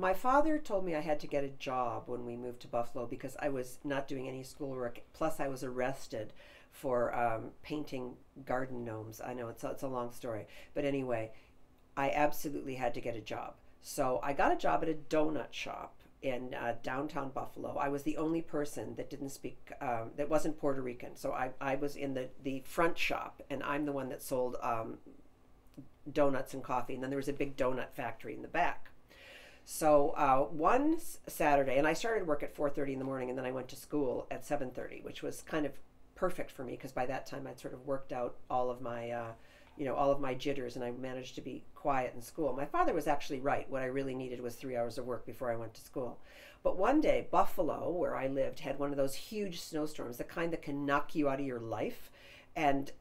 My father told me I had to get a job when we moved to Buffalo because I was not doing any schoolwork. Plus, I was arrested for painting garden gnomes. I know it's a long story. But anyway, I absolutely had to get a job. So I got a job at a donut shop in downtown Buffalo. I was the only person that didn't speak, that wasn't Puerto Rican. So I was in the front shop, and I'm the one that sold donuts and coffee. And then there was a big donut factory in the back. So one Saturday, and I started work at 4:30 in the morning, and then I went to school at 7:30, which was kind of perfect for me because by that time I'd sort of worked out all of my, all of my jitters, and I managed to be quiet in school. My father was actually right. What I really needed was 3 hours of work before I went to school. But one day, Buffalo, where I lived, had one of those huge snowstorms, the kind that can knock you out of your life. And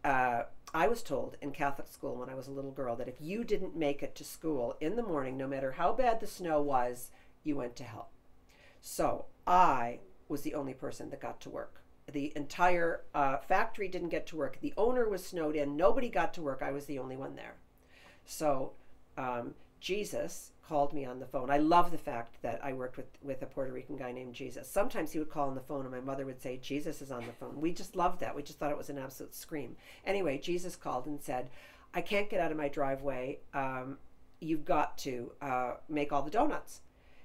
I was told in Catholic school when I was a little girl that if you didn't make it to school in the morning, no matter how bad the snow was, you went to hell. So I was the only person that got to work. The entire factory didn't get to work. The owner was snowed in. Nobody got to work. I was the only one there. So Jesus called me on the phone. I love the fact that I worked with a Puerto Rican guy named Jesus. Sometimes he would call on the phone and my mother would say, Jesus is on the phone. We just loved that. We just thought it was an absolute scream. Anyway, Jesus called and said, I can't get out of my driveway. You've got to make all the donuts.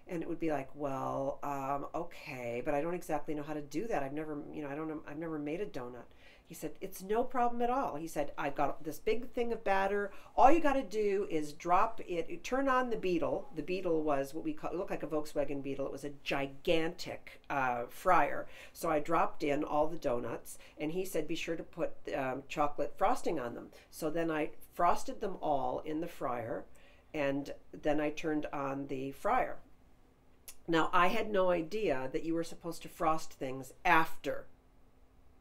And it would be like, well, okay, but I don't exactly know how to do that. I've never, I've never made a donut. He said, it's no problem at all. He said, I've got this big thing of batter. All you got to do is drop it, turn on the Beetle. The Beetle was what we call, it looked like a Volkswagen Beetle. It was a gigantic fryer. So I dropped in all the donuts, and he said, be sure to put chocolate frosting on them. So then I frosted them all in the fryer, and then I turned on the fryer. Now, I had no idea that you were supposed to frost things after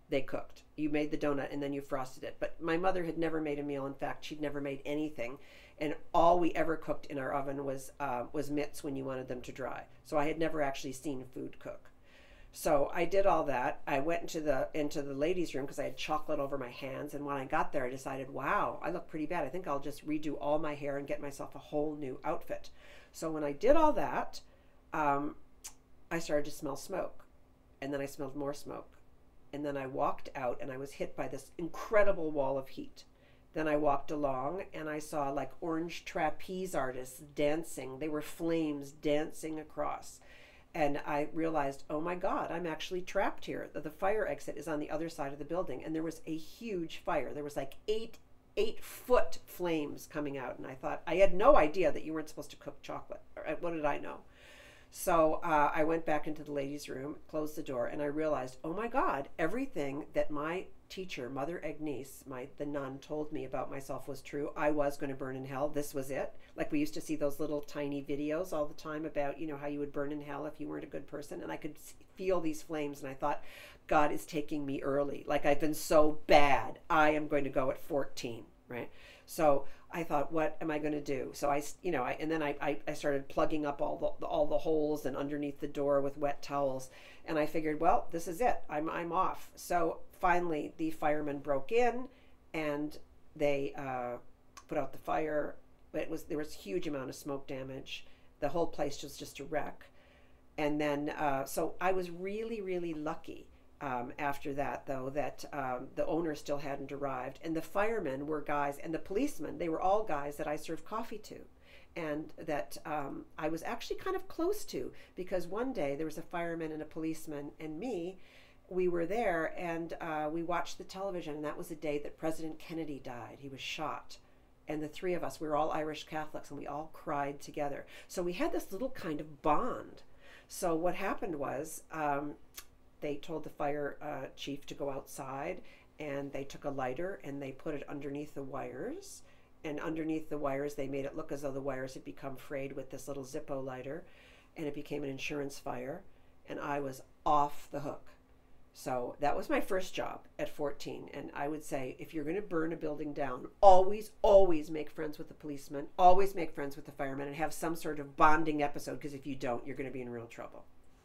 they cooked. You made the donut and then you frosted it. But my mother had never made a meal. In fact, she'd never made anything. And all we ever cooked in our oven was mitts when you wanted them to dry. So I had never actually seen food cook. So I did all that. I went into the ladies' room because I had chocolate over my hands. And when I got there, I decided, wow, I look pretty bad. I think I'll just redo all my hair and get myself a whole new outfit. So when I did all that, I started to smell smoke, and then I smelled more smoke, and then I walked out and I was hit by this incredible wall of heat. Then I walked along and I saw like orange trapeze artists dancing. They were flames dancing across, and I realized, oh my God, I'm actually trapped here. The fire exit is on the other side of the building, and there was a huge fire. There was like 8-foot flames coming out, and I thought, I had no idea that you weren't supposed to cook chocolate. What did I know? So I went back into the ladies' room, closed the door, and I realized, oh my God, everything that my teacher, Mother Agnes, the nun, told me about myself was true. I was going to burn in hell. This was it. Like we used to see those little tiny videos all the time about, how you would burn in hell if you weren't a good person. And I could feel these flames, and I thought, God is taking me early. Like I've been so bad. I am going to go at 14, right? So I thought, what am I going to do? So I started plugging up all the holes and underneath the door with wet towels, and I figured, well, this is it. I'm off. So finally, the firemen broke in, and they put out the fire. But there was a huge amount of smoke damage. The whole place was just a wreck. And then so I was really, really lucky. After that, though, that the owner still hadn't arrived, and the firemen were guys, and the policemen, they were all guys that I served coffee to, and that I was actually kind of close to, because one day there was a fireman and a policeman and me. We were there, and we watched the television, and that was the day that President Kennedy died. He was shot. And the three of us, we were all Irish Catholics, and we all cried together. So we had this little kind of bond. So what happened was, they told the fire chief to go outside, and they took a lighter and they put it underneath the wires, and underneath the wires they made it look as though the wires had become frayed with this little Zippo lighter, and it became an insurance fire, and I was off the hook. So that was my first job at 14, and I would say, if you're going to burn a building down, always make friends with the policeman, always make friends with the firemen, and have some sort of bonding episode, because if you don't, you're going to be in real trouble.